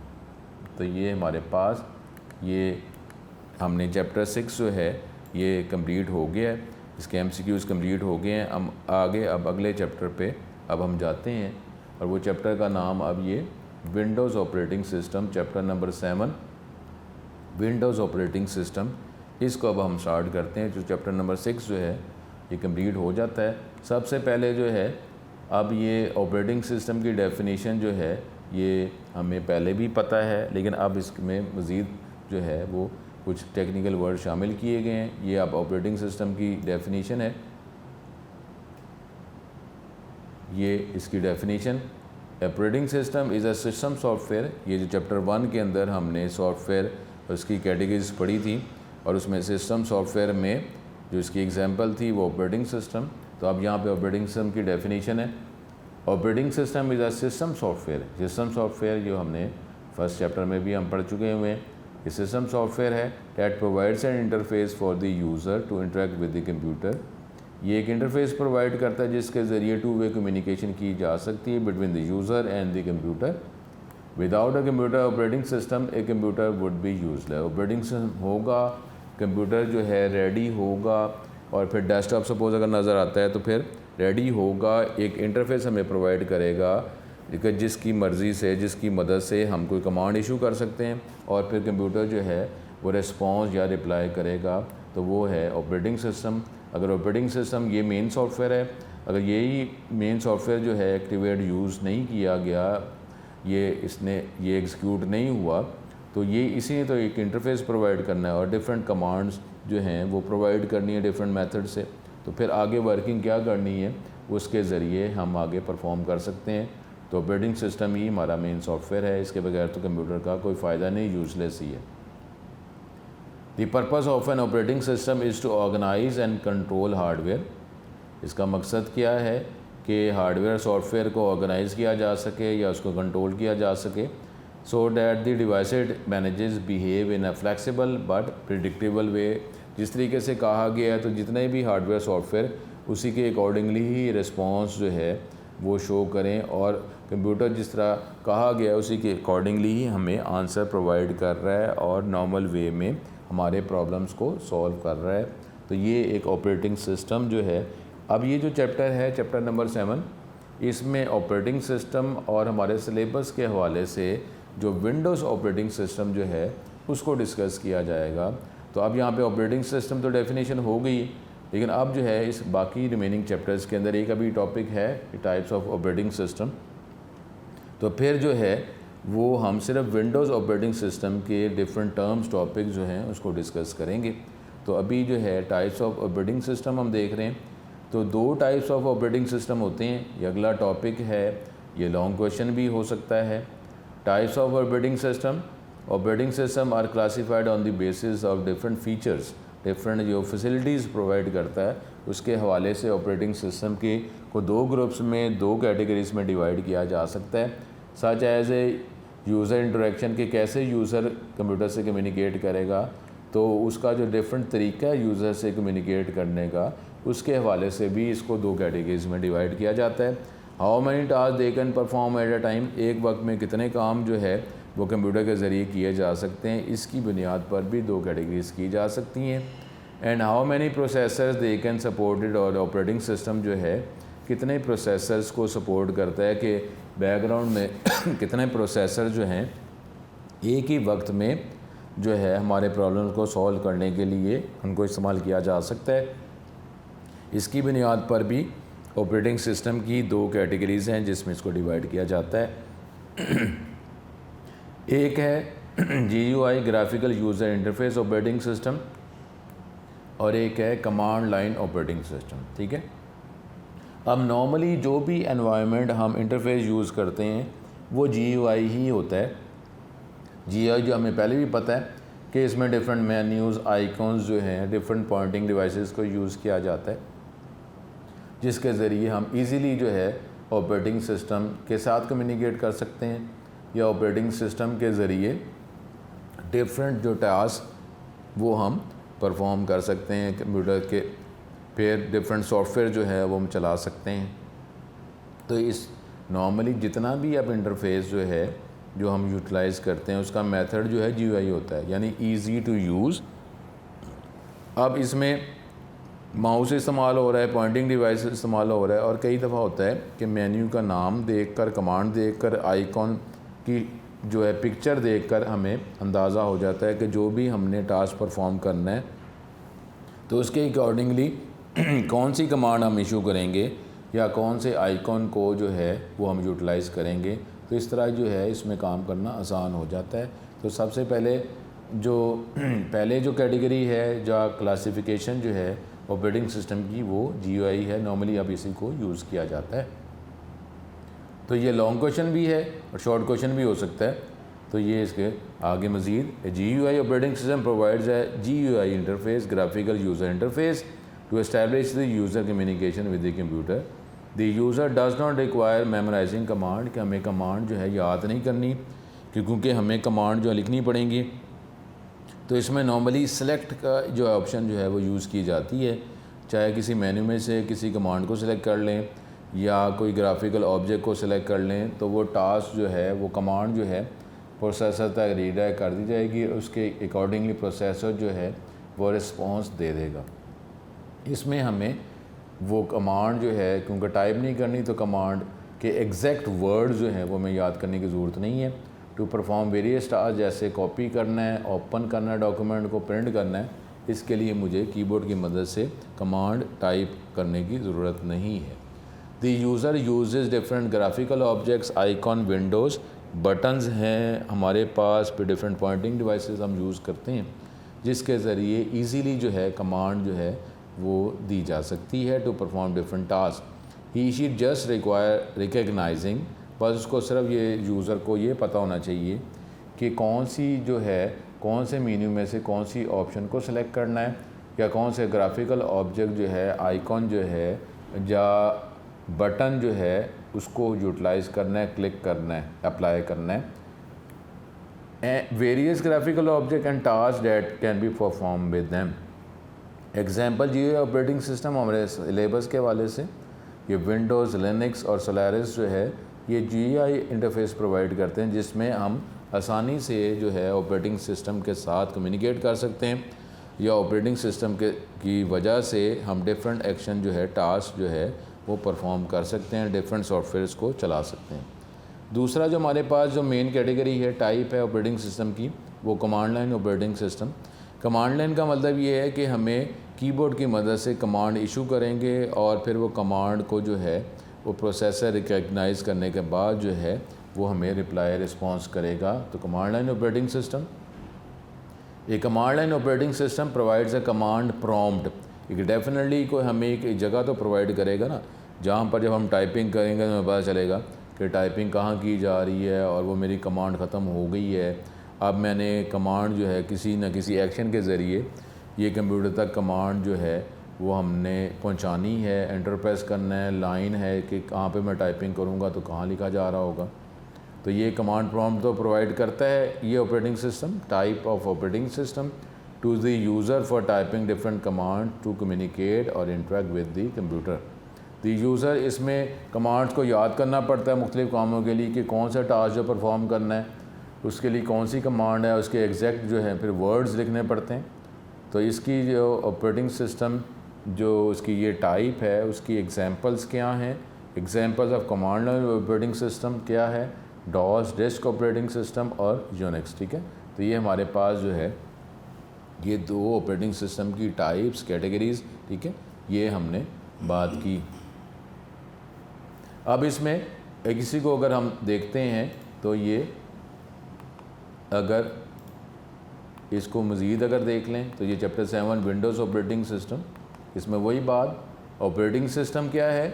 तो ये हमारे पास ये हमने चैप्टर 6 जो है ये कंप्लीट हो गया है, इसके MCQs कंप्लीट हो गए हैं। हम आगे अब अगले चैप्टर पे अब हम जाते हैं और वो चैप्टर का नाम अब ये Windows operating system, chapter number 7 Windows operating system, इसको अब हम स्टार्ट करते हैं। जो चैप्टर नंबर 6 जो है ये कंप्लीट हो जाता है। सबसे पहले जो है अब ये ऑपरेटिंग सिस्टम की डेफिनेशन जो है ये हमें पहले भी पता है, लेकिन अब इसमें मज़ीद जो है वो कुछ टेक्निकल वर्ड शामिल किए गए हैं। ये अब ऑपरेटिंग सिस्टम की डेफिनेशन है, ये इसकी definition. Operating system is a system software. ये जो चैप्टर 1 के अंदर हमने सॉफ्टवेयर उसकी कैटेगरीज पढ़ी थी और उसमें सिस्टम सॉफ्टवेयर में जो इसकी एग्जांपल थी वो ऑपरेटिंग सिस्टम। तो अब यहाँ पे ऑपरेटिंग सिस्टम की डेफिनेशन है। Operating system is a system software. System software जो हमने फर्स्ट चैप्टर में भी हम पढ़ चुके हुए हैं। ये सिस्टम सॉफ्टवेयर है that provides an interface for the user to interact with the computer. ये एक इंटरफेस प्रोवाइड करता है जिसके ज़रिए टू वे कम्युनिकेशन की जा सकती है between the user and the computer. Without a computer operating system a computer would be useless. Operating system होगा, कंप्यूटर जो है रेडी होगा, और फिर डेस्कटॉप सपोज अगर नज़र आता है तो फिर रेडी होगा, एक इंटरफेस हमें प्रोवाइड करेगा जिसकी मर्ज़ी से, जिसकी मदद से हम कोई कमांड इशू कर सकते हैं और फिर कंप्यूटर जो है वो रिस्पॉन्स या रिप्लाई करेगा। तो वो है ऑपरेटिंग सिस्टम। अगर ऑपरेटिंग सिस्टम ये मेन सॉफ्टवेयर है, अगर यही मेन सॉफ्टवेयर जो है एक्टिवेट यूज़ नहीं किया गया, ये एग्जीक्यूट नहीं हुआ, तो ये इसी ने तो एक इंटरफेस प्रोवाइड करना है और डिफरेंट कमांड्स जो हैं वो प्रोवाइड करनी है डिफरेंट मेथड से। तो फिर आगे वर्किंग क्या करनी है उसके ज़रिए हम आगे परफॉर्म कर सकते हैं। तो ऑपरेटिंग सिस्टम ही हमारा मेन सॉफ्टवेयर है, इसके बगैर तो कंप्यूटर का कोई फ़ायदा नहीं, यूजलेस ही है। The purpose of an operating system is to organise and control hardware. इसका मकसद क्या है कि हार्डवेयर सॉफ्टवेयर को ऑर्गेनाइज़ किया जा सके या उसको कंट्रोल किया जा सके, so that the devices manages behave in a flexible but predictable way. जिस तरीके से कहा गया है तो जितने भी हार्डवेयर सॉफ्टवेयर उसी के अकॉर्डिंगली ही रिस्पॉन्स जो है वो शो करें, और कंप्यूटर जिस तरह कहा गया है उसी के अकॉर्डिंगली ही हमें आंसर प्रोवाइड कर रहा है और नॉर्मल वे में हमारे प्रॉब्लम्स को सॉल्व कर रहा है। तो ये एक ऑपरेटिंग सिस्टम जो है। अब ये जो चैप्टर है चैप्टर नंबर 7, इसमें ऑपरेटिंग सिस्टम और हमारे सिलेबस के हवाले से जो विंडोज़ ऑपरेटिंग सिस्टम जो है उसको डिस्कस किया जाएगा। तो अब यहाँ पे ऑपरेटिंग सिस्टम तो डेफिनेशन हो गई, लेकिन अब जो है इस बाकी रिमेनिंग चैप्टर्स के अंदर एक अभी टॉपिक है टाइप्स ऑफ ऑपरेटिंग सिस्टम। तो फिर जो है वो हम सिर्फ विंडोज़ ऑपरेटिंग सिस्टम के डिफरेंट टर्म्स टॉपिक जो हैं उसको डिस्कस करेंगे। तो अभी जो है टाइप्स ऑफ ऑपरेटिंग सिस्टम हम देख रहे हैं। तो 2 टाइप्स ऑफ ऑपरेटिंग सिस्टम होते हैं। ये अगला टॉपिक है, ये लॉन्ग क्वेश्चन भी हो सकता है। Types of operating system are classified on the basis of different features. Different जो फैसिलिटीज़ प्रोवाइड करता है उसके हवाले से ऑपरेटिंग सिस्टम के को 2 ग्रुप्स में 2 कैटेगरीज में डिवाइड किया जा सकता है। Such as a user interaction के कैसे यूज़र कंप्यूटर से कम्युनिकेट करेगा, तो उसका जो डिफरेंट तरीका है यूज़र से कम्युनिकेट करने का, उसके हवाले से भी इसको 2 कैटेगरीज में डिवाइड किया जाता है। How many task they can perform at a time. एक वक्त में कितने काम जो है वो कंप्यूटर के ज़रिए किए जा सकते हैं, इसकी बुनियाद पर भी 2 कैटेगरीज की जा सकती हैं। And how many processors they can supported. और ऑपरेटिंग सिस्टम जो है कितने प्रोसेसर्स को सपोर्ट करता है कि बैकग्राउंड में कितने प्रोसेसर जो हैं एक ही वक्त में जो है हमारे प्रॉब्लम को सॉल्व करने के लिए उनको इस्तेमाल किया जा सकता है। इसकी बुनियाद पर भी ऑपरेटिंग सिस्टम की 2 कैटेगरीज़ हैं जिसमें इसको डिवाइड किया जाता है। एक है GUI graphical user interface operating system और एक है कमांड लाइन ऑपरेटिंग सिस्टम। ठीक है। अब नॉर्मली जो भी एनवायरनमेंट हम इंटरफेस यूज़ करते हैं वो GUI ही होता है। GUI जो हमें पहले भी पता है कि इसमें डिफरेंट मेन्यूज़, आइकॉन्स जो हैं, डिफरेंट पॉइंटिंग डिवाइसेस को यूज़ किया जाता है, जिसके ज़रिए हम इजीली जो है ऑपरेटिंग सिस्टम के साथ कम्युनिकेट कर सकते हैं, या ऑपरेटिंग सिस्टम के ज़रिए डिफरेंट जो टास्क वो हम परफॉर्म कर सकते हैं कंप्यूटर के, फिर डिफरेंट सॉफ्टवेयर जो है वो हम चला सकते हैं। तो इस नॉर्मली जितना भी अब इंटरफेस जो है जो हम यूटिलाइज़ करते हैं उसका मेथड जो है GUI होता है, यानी ईज़ी टू यूज़। अब इसमें माउस इस्तेमाल हो रहा है, पॉइंटिंग डिवाइस इस्तेमाल हो रहा है, और कई दफ़ा होता है कि मेन्यू का नाम देखकर, कमांड देखकर, आइकॉन की जो है पिक्चर देखकर हमें अंदाज़ा हो जाता है कि जो भी हमने टास्क परफॉर्म करना है तो उसके अकॉर्डिंगली कौन सी कमांड हम इशू करेंगे या कौन से आइकॉन को जो है वो हम यूटिलाइज़ करेंगे। तो इस तरह जो है इसमें काम करना आसान हो जाता है। तो सबसे पहले जो कैटेगरी है, जो क्लासिफिकेशन जो है ऑपरेटिंग सिस्टम की, वो GUI है। नॉर्मली अब इसी को यूज़ किया जाता है। तो ये लॉन्ग क्वेश्चन भी है और शॉर्ट क्वेश्चन भी हो सकता है। तो ये इसके आगे मज़ीद, GUI ऑपरेटिंग सिस्टम प्रोवाइड्स है GUI interface, graphical user interface to establish the user communication with the computer. The user does not require memorising command, कि हमें कमांड जो है याद नहीं करनी, क्योंकि हमें कमांड जो लिखनी पड़ेंगी। तो इसमें नॉर्मली सेलेक्ट का जो ऑप्शन जो है वो यूज़ की जाती है, चाहे किसी मेन्यू में से किसी कमांड को सिलेक्ट कर लें या कोई ग्राफिकल ऑब्जेक्ट को सिलेक्ट कर लें, तो वो टास्क जो है वो कमांड जो है प्रोसेसर तक रीडायरेक्ट कर दी जाएगी, उसके अकॉर्डिंगली प्रोसेसर जो है वो रिस्पॉन्स दे देगा। इसमें हमें वो कमांड जो है, क्योंकि टाइप नहीं करनी, तो कमांड के एग्जैक्ट वर्ड जो हैं वो हमें याद करने की ज़रूरत नहीं है। टू परफॉर्म वेरियस टास्क, जैसे कॉपी करना है, ओपन करना है, डॉक्यूमेंट को प्रिंट करना है, इसके लिए मुझे कीबोर्ड की मदद से कमांड टाइप करने की ज़रूरत नहीं है। The user uses different graphical objects, icon, Windows, buttons हैं हमारे पास, फिर डिफरेंट पॉइंटिंग डिवाइसेस हम यूज़ करते हैं, जिसके ज़रिए ईज़िली जो है कमांड जो है वो दी जा सकती है to perform different task. He she just require recognising, बस उसको सिर्फ ये यूज़र को ये पता होना चाहिए कि कौन सी जो है, कौन से मेन्यू में से कौन सी ऑप्शन को सिलेक्ट करना है, या कौन से ग्राफिकल ऑब्जेक्ट जो है, आइकॉन जो है या बटन जो है उसको यूटिलाइज़ करना है, क्लिक करना है, अप्लाई करना है। Various graphical object and task that can be perform with them. Example GUI operating system हमारे सिलेबस के हवाले से, ये विंडोज़, लिनक्स और सोलारिस जो है ये GUI इंटरफेस प्रोवाइड करते हैं, जिसमें हम आसानी से जो है ऑपरेटिंग सिस्टम के साथ कम्युनिकेट कर सकते हैं, या ऑपरेटिंग सिस्टम की वजह से हम डिफरेंट एक्शन जो है, टास्क जो है वो परफॉर्म कर सकते हैं, डिफरेंट सॉफ्टवेयर्स को चला सकते हैं। दूसरा जो हमारे पास जो मेन कैटेगरी है, टाइप है ऑपरेटिंग सिस्टम की, वो command line operating system. Command line का मतलब ये है कि हमें कीबोर्ड की मदद से कमांड इशू करेंगे, और फिर वो कमांड को जो है वो प्रोसेसर रिकग्नाइज़ करने के बाद जो है वो हमें रिप्लाई रिस्पॉन्स करेगा। तो कमांड लाइन ऑपरेटिंग सिस्टम, एक command line operating system provides a command prompt. एक डेफिनेटली कोई हमें एक जगह तो प्रोवाइड करेगा ना, जहाँ पर जब हम टाइपिंग करेंगे तो हमें पता चलेगा कि टाइपिंग कहाँ की जा रही है, और वो मेरी कमांड ख़त्म हो गई है। अब मैंने कमांड जो है किसी न किसी एक्शन के ज़रिए ये कंप्यूटर तक कमांड जो है वो हमने पहुंचानी है, एंटर प्रेस करना है, लाइन है कि कहाँ पे मैं टाइपिंग करूँगा तो कहाँ लिखा जा रहा होगा। तो ये कमांड प्रॉम्प्ट तो प्रोवाइड करता है ये operating system. Type of operating system to the user for typing different command to communicate और interact with the computer. The user, इसमें कमांड्स को याद करना पड़ता है मुख्तलिफ़ कामों के लिए कि कौन सा टास्क जो परफॉर्म करना है, उसके लिए कौन सी कमांड है, उसके एग्जैक्ट जो है फिर वर्ड्स लिखने पड़ते हैं। तो इसकी जो ऑपरेटिंग सिस्टम जो उसकी ये टाइप है उसकी एग्जांपल्स क्या हैं, examples of command line operating system क्या है, डॉस, डिस्क ऑपरेटिंग सिस्टम और यूनिक्स। ठीक है, तो ये हमारे पास जो है ये दो ऑपरेटिंग सिस्टम की टाइप्स, कैटेगरीज, ठीक है, ये हमने बात की। अब इसमें किसी को अगर हम देखते हैं तो ये अगर इसको मज़ीद अगर देख लें तो ये चैप्टर 7 विंडोज़ ऑपरेटिंग सिस्टम, इसमें वही बात, ऑपरेटिंग सिस्टम क्या है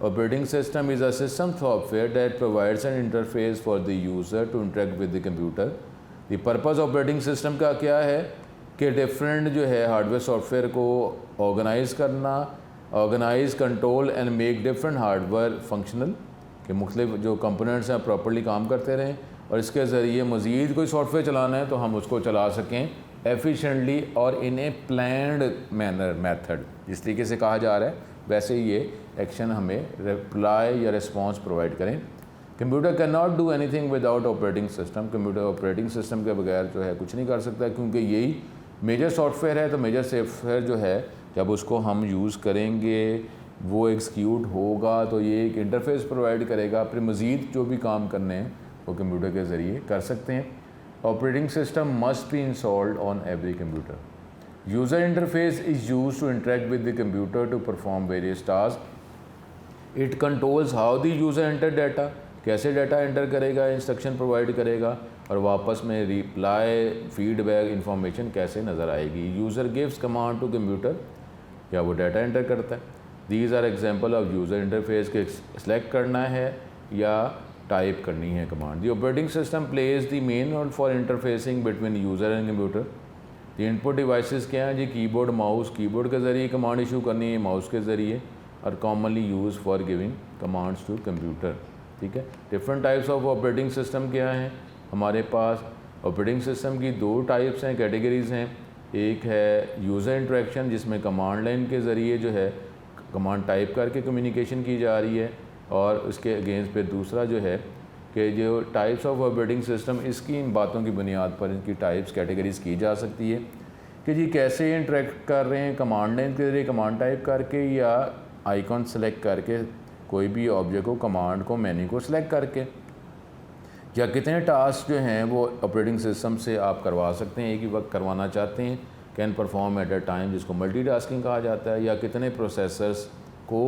Operating system is a system software that provides an interface for the user to interact with the computer. The purpose of operating system का क्या है कि डिफरेंट जो है हार्डवेयर सॉफ्टवेयर को ऑर्गेनाइज़ करना, organise control and make different hardware functional, कि मुख्तलिफ जो कंपोनेंट्स हैं प्रॉपर्ली काम करते रहें और इसके ज़रिए मज़ीद कोई सॉफ्टवेयर चलाना है तो हम उसको चला सकें एफिशिएंटली और इन ए प्लान्ड मैनर मेथड। जिस तरीके से कहा जा रहा है वैसे ये एक्शन हमें रिप्लाई या रिस्पॉन्स प्रोवाइड करें। Computer can not do anything without operating system. Computer operating system के बगैर जो है कुछ नहीं कर सकता, क्योंकि यही मेजर सॉफ्टवेयर है। तो मेजर सॉफ्टवेयर जो है जब उसको हम यूज़ करेंगे वो एग्जीक्यूट होगा तो ये एक इंटरफेस प्रोवाइड करेगा, फिर मज़ीद जो भी काम करने हैं वो कंप्यूटर के ज़रिए कर सकते हैं। Operating system must be installed on every computer. User interface is use to interact with the computer to perform various task. It controls how the user enter data, कैसे डाटा एंटर करेगा, instruction provide करेगा और वापस में reply feedback information कैसे नज़र आएगी। User gives command to computer, क्या वो डाटा एंटर करता है। These are example of user interface के सेलेक्ट करना है या टाइप करनी है command. The operating system plays the main role for interfacing between user and computer. The input devices क्या हैं जी, कीबोर्ड माउस, कीबोर्ड के ज़रिए कमांड इशू करनी है माउस के ज़रिए, और commonly use for giving commands to computer. ठीक है। Different types of operating system क्या हैं हमारे पास। ऑपरेटिंग सिस्टम की दो टाइप्स हैं, कैटेगरीज़ हैं। एक है यूज़र इंटरेक्शन जिसमें कमांड लाइन के ज़रिए जो है कमांड टाइप करके कम्युनिकेशन की जा रही है, और उसके अगेंस्ट पे दूसरा जो है कि जो टाइप्स ऑफ ऑपरेटिंग सिस्टम, इसकी इन बातों की बुनियाद पर इनकी टाइप्स कैटेगरीज़ की जा सकती है कि जी कैसे इंटरेक्ट कर रहे हैं कमांड लाइन के ज़रिए कमांड टाइप करके या आइकॉन सेलेक्ट करके कोई भी ऑब्जेक्ट को कमांड को मेन्यू को सिलेक्ट करके, या कितने टास्क जो हैं वो ऑपरेटिंग सिस्टम से आप करवा सकते हैं, एक ही वक्त करवाना चाहते हैं, can perform at a time जिसको मल्टीटास्किंग कहा जाता है, या कितने प्रोसेसर्स को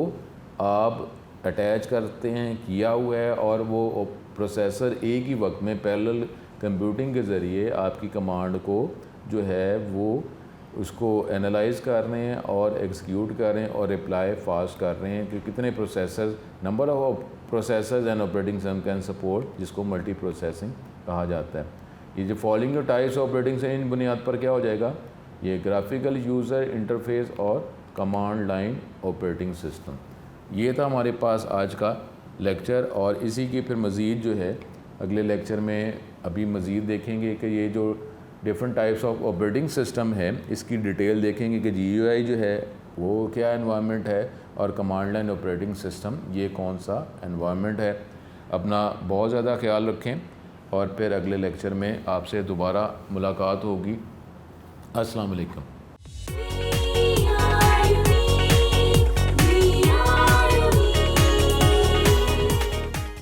आप अटैच करते हैं किया हुआ है और वो प्रोसेसर एक ही वक्त में पैरेलल कंप्यूटिंग के ज़रिए आपकी कमांड को जो है वो उसको एनालाइज कर रहे हैं और एग्जीक्यूट कर रहे हैं और रिप्लाई फास्ट कर रहे हैं कि कितने processor, number of processors and operating system can support, जिसको मल्टी प्रोसेसिंग कहा जाता है। ये जो फॉलोइंग जो टाइप्स ऑपरेटिंग से इन बुनियाद पर क्या हो जाएगा, ये ग्राफिकल यूज़र इंटरफेस और कमांड लाइन ऑपरेटिंग सिस्टम। ये था हमारे पास आज का लेक्चर, और इसी की फिर मज़ीद जो है अगले लेक्चर में अभी मज़ीद देखेंगे कि ये जो different types of operating system है इसकी डिटेल देखेंगे कि GUI जो है वो क्या एनवायरनमेंट है और कमांड लाइन ऑपरेटिंग सिस्टम ये कौन सा एनवायरनमेंट है। अपना बहुत ज़्यादा ख्याल रखें और फिर अगले लेक्चर में आपसे दोबारा मुलाकात होगी। अस्सलाम वालेकुम।